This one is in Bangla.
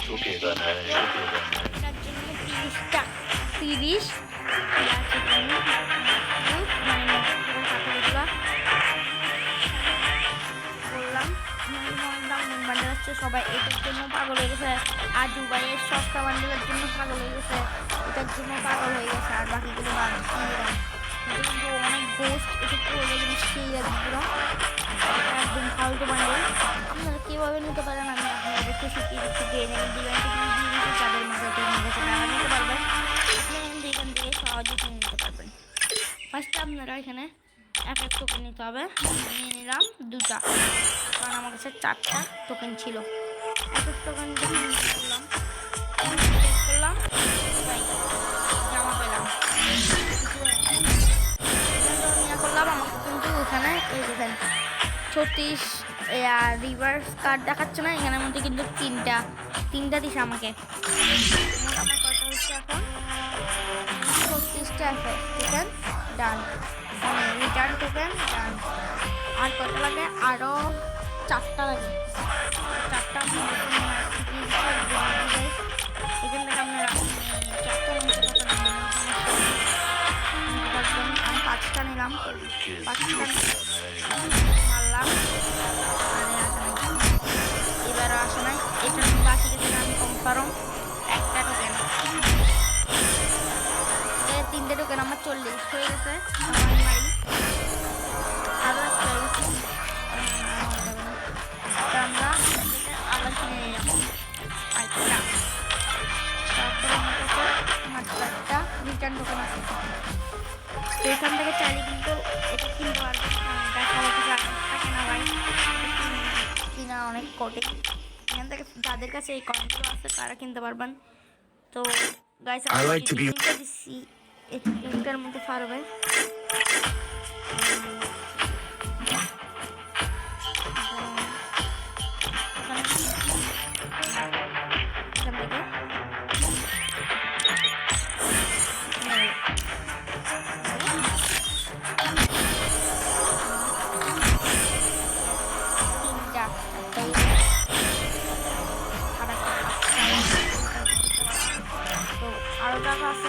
এটার জন্য 30টা 30 সবাই এটার জন্য পাগল হয়ে গেছে। আর দুবাইয়ের সস্তা বান্ডেলের জন্য পাগল হয়ে গেছে, এটার জন্য পাগল হয়ে গেছে। আর বাকিগুলো কিন্তু অনেক বেস্ট, এটা পুরো সেই পুরো একদম ফালতু বান্ডেল। আপনারা কীভাবে নিতে পারেন আমি আপনাদেরকে শিখিয়ে দিচ্ছি। যাদের মাঝে তারা নিতে পারবেন, এখান থেকে সহজে কিনে নিতে পারবেন। ফার্স্টে আপনারা এখানে এক টোকেন নিতে হবে। নিয়ে নিলাম 2টা, কারণ আমার কাছে 4টা টোকেন ছিল। এক টোকেন করলাম জামা পেলাম করলাম। আমাকে কিন্তু ওখানে এই দেখেন 36 রিভার্স কার্ড দেখাচ্ছে না, এখানের মধ্যে কিন্তু তিনটা দিছে আমাকে। আমার কথা হচ্ছে এখন 36টা টোকেন ডান, রিটার্ন টোকেন ডান। আর কত লাগে? আরও 4টা লাগে। 4টা এখান থেকে আপনারা 4টা আমি 5টা নিলাম, 5টা মারলাম। এবারও আসে নাই, এটা বাকি থেকে আমি কনফার্ম একটা টোকেন, 3টে টোকেন আমার 40 হয়ে গেছে। মারি আরও একটা আমরা আবার কিনে নিলাম আরেকটা। তারপরে আমার কাছে একটা রিটার্ন টোকেন আছে, তো এখান থেকে চাইলে কিন্তু এটা কিনতে পারবেন। থাকে না ভাই, কিনা অনেক কঠিন। এখান থেকে যাদের কাছে এই কয়েনগুলো আছে তারা কিনতে পারবেন। তো গাইস দিচ্ছি এটার মধ্যে পারবে। আরো টাকা আছে